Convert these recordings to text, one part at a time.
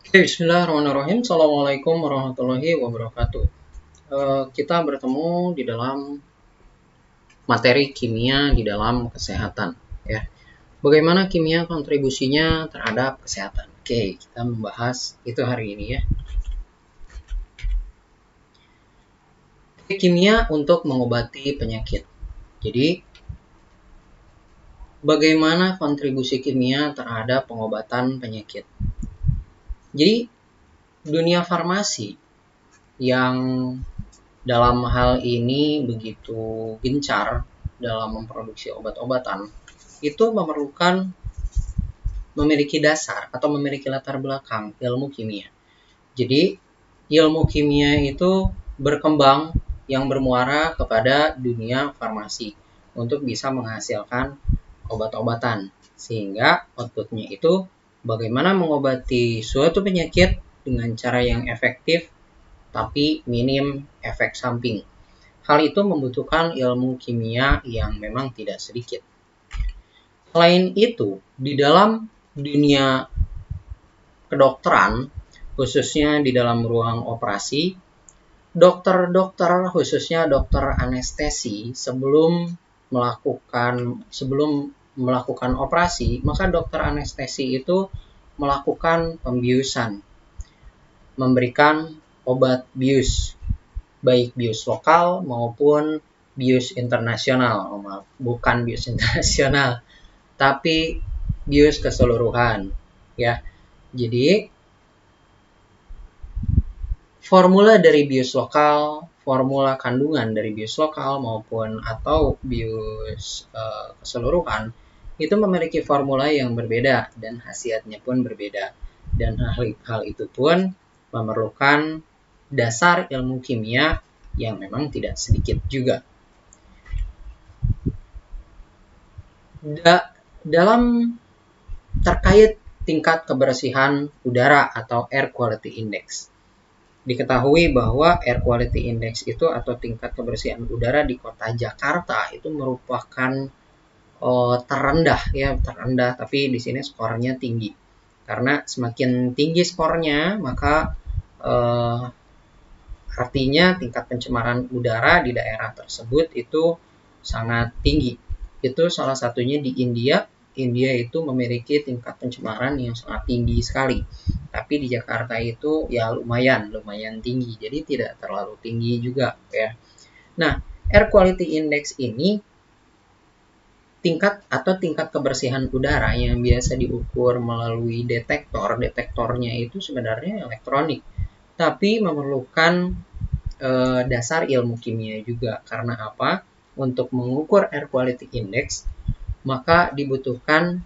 Bismillahirrahmanirrahim. Assalamualaikum warahmatullahi wabarakatuh. Kita bertemu di dalam materi kimia di dalam kesehatan. Ya, bagaimana kimia kontribusinya terhadap kesehatan? Oke, kita membahas itu hari ini ya. Kimia untuk mengobati penyakit. Jadi, bagaimana kontribusi kimia terhadap pengobatan penyakit? Jadi, dunia farmasi yang dalam hal ini begitu gencar dalam memproduksi obat-obatan, itu memiliki dasar atau memiliki latar belakang ilmu kimia. Jadi, ilmu kimia itu berkembang yang bermuara kepada dunia farmasi untuk bisa menghasilkan obat-obatan. Sehingga outputnya itu bagaimana mengobati suatu penyakit dengan cara yang efektif tapi minim efek samping. Hal itu membutuhkan ilmu kimia yang memang tidak sedikit. Selain itu, di dalam dunia kedokteran, khususnya di dalam ruang operasi, dokter-dokter, khususnya dokter anestesi, sebelum melakukan operasi, maka dokter anestesi itu melakukan pembiusan, memberikan obat bius, baik bius lokal maupun bius internasional. Bukan bius internasional, tapi bius keseluruhan. Ya, jadi formula dari bius lokal, formula kandungan dari bius lokal maupun atau bius keseluruhan itu memiliki formula yang berbeda dan khasiatnya pun berbeda. Dan hal itu pun memerlukan dasar ilmu kimia yang memang tidak sedikit juga. Dalam terkait tingkat kebersihan udara atau air quality index, diketahui bahwa air quality index itu atau tingkat kebersihan udara di kota Jakarta itu merupakan terendah, tapi di sini skornya tinggi. Karena semakin tinggi skornya, maka artinya tingkat pencemaran udara di daerah tersebut itu sangat tinggi. Itu salah satunya di India. India itu memiliki tingkat pencemaran yang sangat tinggi sekali. Tapi di Jakarta itu ya lumayan tinggi. Jadi tidak terlalu tinggi juga ya. Nah, air quality index ini tingkat kebersihan udara yang biasa diukur melalui detektor. Detektornya itu sebenarnya elektronik, tapi memerlukan dasar ilmu kimia juga. Karena apa? Untuk mengukur air quality index, maka dibutuhkan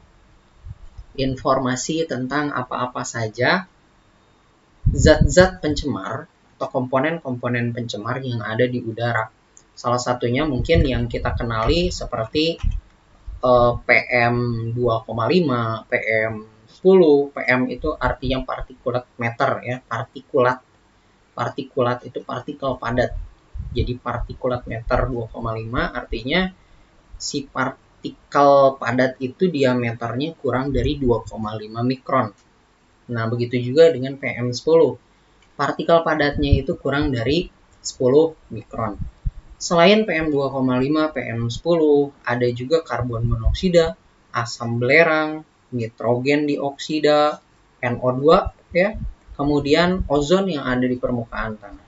informasi tentang apa-apa saja zat-zat pencemar atau komponen-komponen pencemar yang ada di udara. Salah satunya mungkin yang kita kenali seperti PM2,5, PM10. PM itu artinya partikulat meter ya, partikulat itu partikel padat. Jadi partikulat meter 2,5 artinya si partikel padat itu diameternya kurang dari 2,5 mikron. Nah, begitu juga dengan PM10. Partikel padatnya itu kurang dari 10 mikron. Selain PM2,5, PM10, ada juga karbon monoksida, asam belerang, nitrogen dioksida, NO2 ya. Kemudian ozon yang ada di permukaan tanah.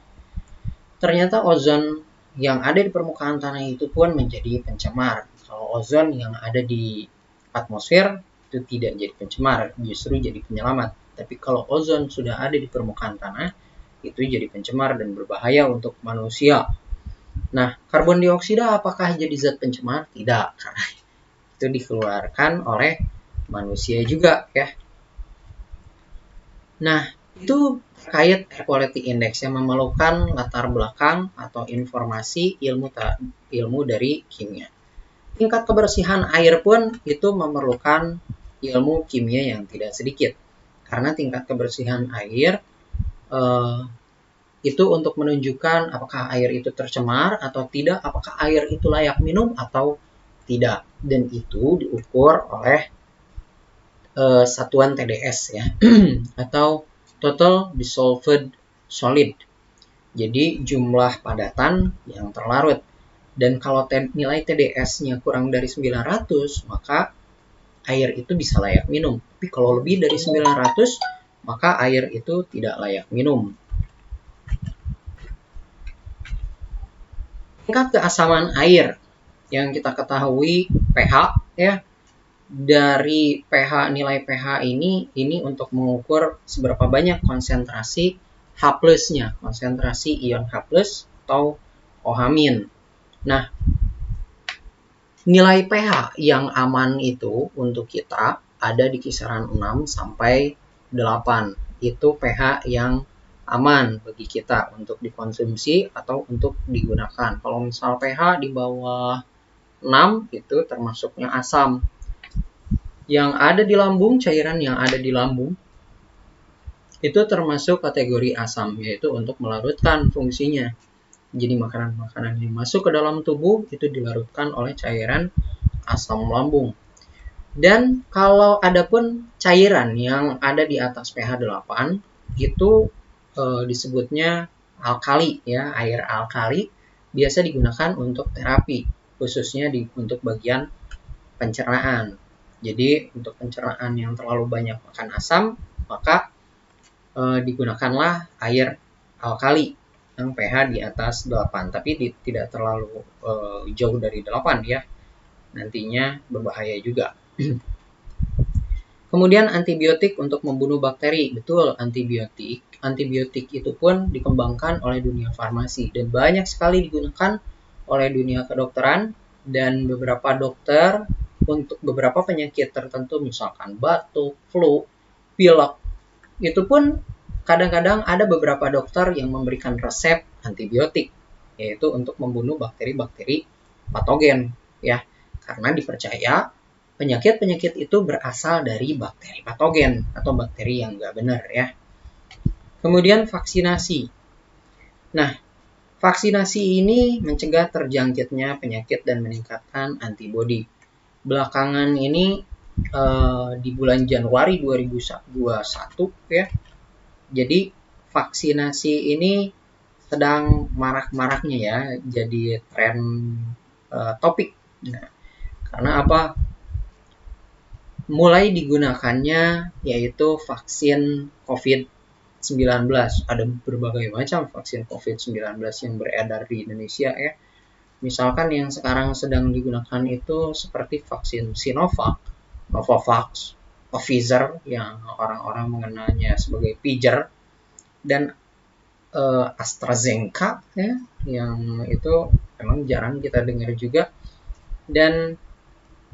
Ternyata ozon yang ada di permukaan tanah itu pun menjadi pencemar. Kalau ozon yang ada di atmosfer itu tidak jadi pencemar, justru jadi penyelamat. Tapi kalau ozon sudah ada di permukaan tanah, itu jadi pencemar dan berbahaya untuk manusia. Nah, karbon dioksida apakah jadi zat pencemar? Tidak, karena itu dikeluarkan oleh manusia juga ya. Nah, itu terkait air quality index yang memerlukan latar belakang atau informasi ilmu dari kimia. Tingkat kebersihan air pun itu memerlukan ilmu kimia yang tidak sedikit. Karena tingkat kebersihan air itu untuk menunjukkan apakah air itu tercemar atau tidak, apakah air itu layak minum atau tidak. Dan itu diukur oleh satuan TDS ya, atau total dissolved solid. Jadi jumlah padatan yang terlarut. Dan kalau nilai TDS-nya kurang dari 900, maka air itu bisa layak minum. Tapi kalau lebih dari 900, maka air itu tidak layak minum. Tingkat keasaman air yang kita ketahui pH ya. Dari pH, nilai pH ini untuk mengukur seberapa banyak konsentrasi H+-nya, konsentrasi ion H+ atau OH-. Nah, nilai pH yang aman itu untuk kita ada di kisaran 6 sampai 8. Itu pH yang aman bagi kita untuk dikonsumsi atau untuk digunakan. Kalau misal pH di bawah 6 itu termasuknya asam. Yang ada di lambung, cairan yang ada di lambung itu termasuk kategori asam, yaitu untuk melarutkan fungsinya. Jadi makanan-makanan yang masuk ke dalam tubuh itu dilarutkan oleh cairan asam lambung. Dan kalau ada pun cairan yang ada di atas pH 8 itu disebutnya alkali ya, air alkali biasa digunakan untuk terapi, khususnya untuk bagian pencernaan. Jadi untuk pencernaan yang terlalu banyak makan asam, maka digunakanlah air alkali yang pH di atas 8, tapi tidak terlalu jauh dari 8 ya. Nantinya berbahaya juga. Kemudian antibiotik untuk membunuh bakteri. Betul, antibiotik. Antibiotik itu pun dikembangkan oleh dunia farmasi dan banyak sekali digunakan oleh dunia kedokteran dan beberapa dokter untuk beberapa penyakit tertentu, misalkan batuk, flu, pilek. Itu pun kadang-kadang ada beberapa dokter yang memberikan resep antibiotik, yaitu untuk membunuh bakteri-bakteri patogen ya. Karena dipercaya penyakit-penyakit itu berasal dari bakteri patogen atau bakteri yang nggak benar ya. Kemudian vaksinasi. Nah, vaksinasi ini mencegah terjangkitnya penyakit dan meningkatkan antibodi. Belakangan ini di bulan Januari 2021 ya. Jadi vaksinasi ini sedang marak-maraknya ya, jadi tren topik. Nah, karena apa? Mulai digunakannya yaitu vaksin COVID-19. Ada berbagai macam vaksin COVID-19 yang beredar di Indonesia ya. Misalkan yang sekarang sedang digunakan itu seperti vaksin Sinovac, Novavax, Pfizer yang orang-orang mengenalnya sebagai Pfizer, dan AstraZeneca ya, yang itu memang jarang kita dengar juga. Dan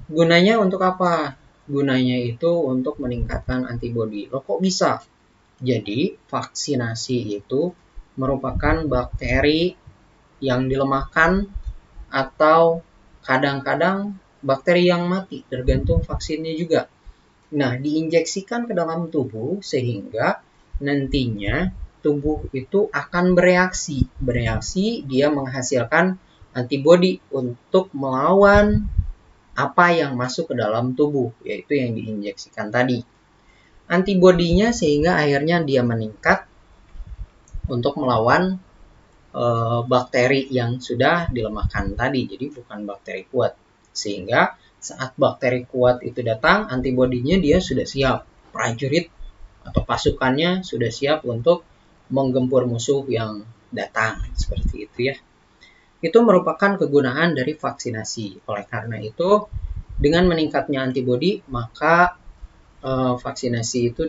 gunanya untuk apa? Gunanya itu untuk meningkatkan antibodi. Loh kok bisa? Jadi vaksinasi itu merupakan bakteri yang dilemahkan atau kadang-kadang bakteri yang mati, tergantung vaksinnya juga. Nah, diinjeksikan ke dalam tubuh sehingga nantinya tubuh itu akan bereaksi. Bereaksi, dia menghasilkan antibodi untuk melawan apa yang masuk ke dalam tubuh, yaitu yang diinjeksikan tadi. Antibodinya sehingga akhirnya dia meningkat untuk melawan bakteri yang sudah dilemahkan tadi. Jadi bukan bakteri kuat. Sehingga saat bakteri kuat itu datang, antibodinya dia sudah siap. Prajurit atau pasukannya sudah siap untuk menggempur musuh yang datang. Seperti itu ya. Itu merupakan kegunaan dari vaksinasi. Oleh karena itu, dengan meningkatnya antibodi, maka vaksinasi itu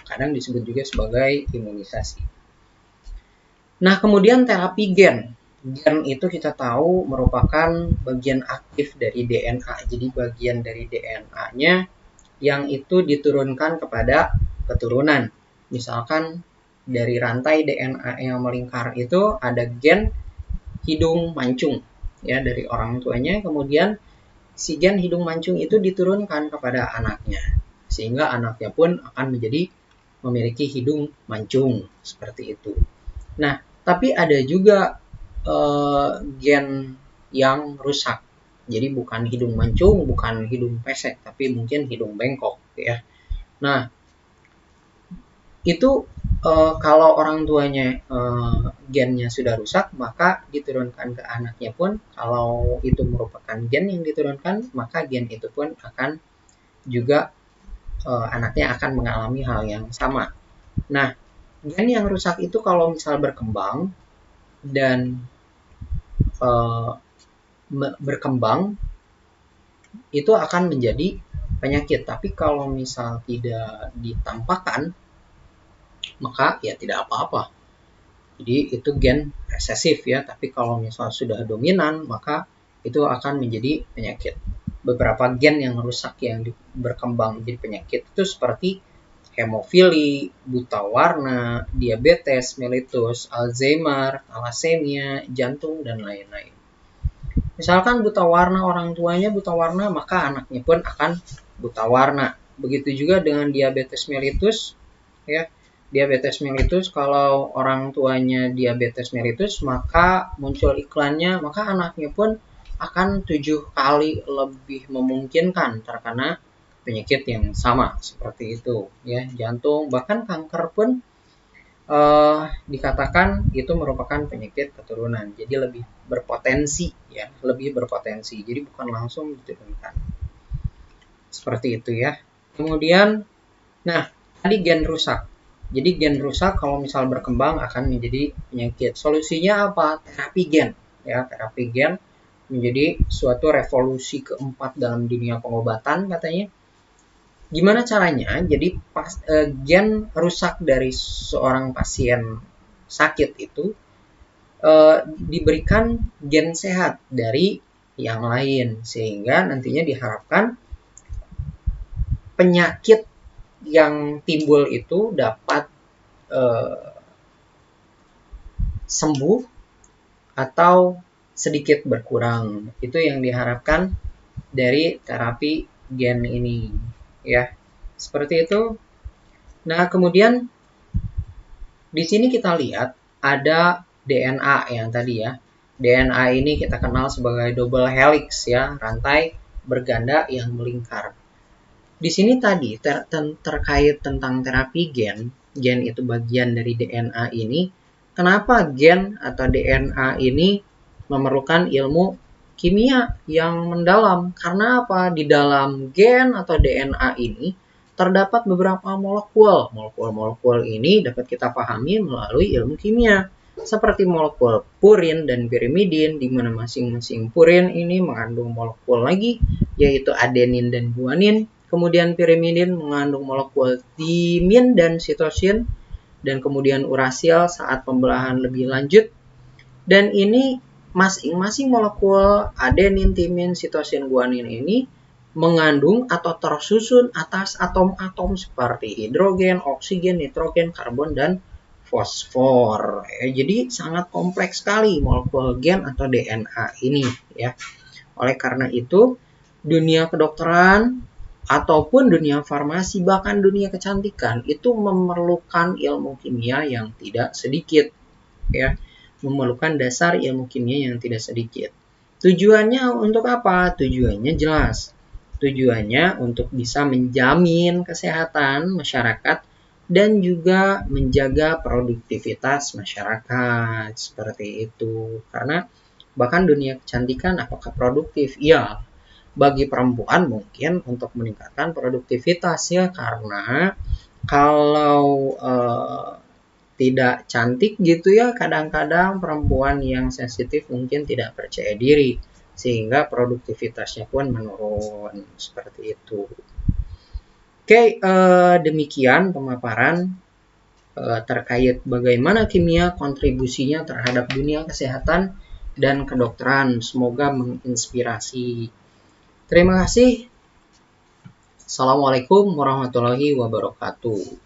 kadang disebut juga sebagai imunisasi. Nah, kemudian terapi gen. Gen itu kita tahu merupakan bagian aktif dari DNA. Jadi bagian dari DNA-nya yang itu diturunkan kepada keturunan. Misalkan dari rantai DNA yang melingkar itu ada gen hidung mancung ya dari orang tuanya, kemudian si gen hidung mancung itu diturunkan kepada anaknya sehingga anaknya pun akan memiliki hidung mancung seperti itu. Nah, tapi ada juga gen yang rusak. Jadi bukan hidung mancung, bukan hidung pesek, tapi mungkin hidung bengkok ya. Nah, Itu kalau orang tuanya gennya sudah rusak, maka diturunkan ke anaknya pun, kalau itu merupakan gen yang diturunkan, maka gen itu pun akan juga anaknya akan mengalami hal yang sama. Nah, gen yang rusak itu kalau misal berkembang dan berkembang itu akan menjadi penyakit. Tapi kalau misal tidak ditampakkan, maka ya tidak apa-apa. Jadi itu gen resesif ya, tapi kalau misal sudah dominan, maka itu akan menjadi penyakit. Beberapa gen yang rusak yang berkembang menjadi penyakit itu seperti hemofili, buta warna, diabetes mellitus, Alzheimer, thalassemia, jantung, dan lain-lain. Misalkan buta warna, orang tuanya buta warna, maka anaknya pun akan buta warna. Begitu juga dengan diabetes mellitus, ya. Diabetes mellitus, kalau orang tuanya diabetes mellitus, maka muncul iklannya, maka anaknya pun akan 7 kali lebih memungkinkan terkena penyakit yang sama seperti itu, ya. Jantung, bahkan kanker pun dikatakan itu merupakan penyakit keturunan, jadi lebih berpotensi, ya, lebih berpotensi. Jadi bukan langsung diturunkan. Seperti itu ya. Kemudian, nah, tadi gen rusak. Jadi gen rusak kalau misal berkembang akan menjadi penyakit. Solusinya apa? Terapi gen. Ya, terapi gen menjadi suatu revolusi keempat dalam dunia pengobatan katanya. Gimana caranya? Jadi gen rusak dari seorang pasien sakit itu diberikan gen sehat dari yang lain, sehingga nantinya diharapkan penyakit yang timbul itu dapat sembuh atau sedikit berkurang. Itu yang diharapkan dari terapi gen ini, ya. Seperti itu. Nah, kemudian di sini kita lihat ada DNA yang tadi ya. DNA ini kita kenal sebagai double helix ya, rantai berganda yang melingkar. Di sini tadi terkait tentang terapi gen, gen itu bagian dari DNA ini. Kenapa gen atau DNA ini memerlukan ilmu kimia yang mendalam? Karena apa? Di dalam gen atau DNA ini terdapat beberapa molekul. Molekul-molekul ini dapat kita pahami melalui ilmu kimia. Seperti molekul purin dan pirimidin, di mana masing-masing purin ini mengandung molekul lagi, yaitu adenin dan guanin. Kemudian pirimidin mengandung molekul timin dan sitosin, dan kemudian urasil saat pembelahan lebih lanjut. Dan ini masing-masing molekul adenin, timin, sitosin, guanin ini mengandung atau tersusun atas atom-atom seperti hidrogen, oksigen, nitrogen, karbon, dan fosfor. Jadi sangat kompleks sekali molekul gen atau DNA ini, ya. Oleh karena itu, dunia kedokteran ataupun dunia farmasi, bahkan dunia kecantikan itu memerlukan ilmu kimia yang tidak sedikit, ya. Memerlukan dasar ilmu kimia yang tidak sedikit. Tujuannya untuk apa? Tujuannya jelas. Tujuannya untuk bisa menjamin kesehatan masyarakat dan juga menjaga produktivitas masyarakat. Seperti itu. Karena bahkan dunia kecantikan apakah produktif? Iya. Bagi perempuan mungkin untuk meningkatkan produktivitas ya, karena kalau tidak cantik gitu ya, kadang-kadang perempuan yang sensitif mungkin tidak percaya diri sehingga produktivitasnya pun menurun seperti itu. Oke, demikian pemaparan terkait bagaimana kimia kontribusinya terhadap dunia kesehatan dan kedokteran. Semoga menginspirasi. Terima kasih. Assalamualaikum warahmatullahi wabarakatuh.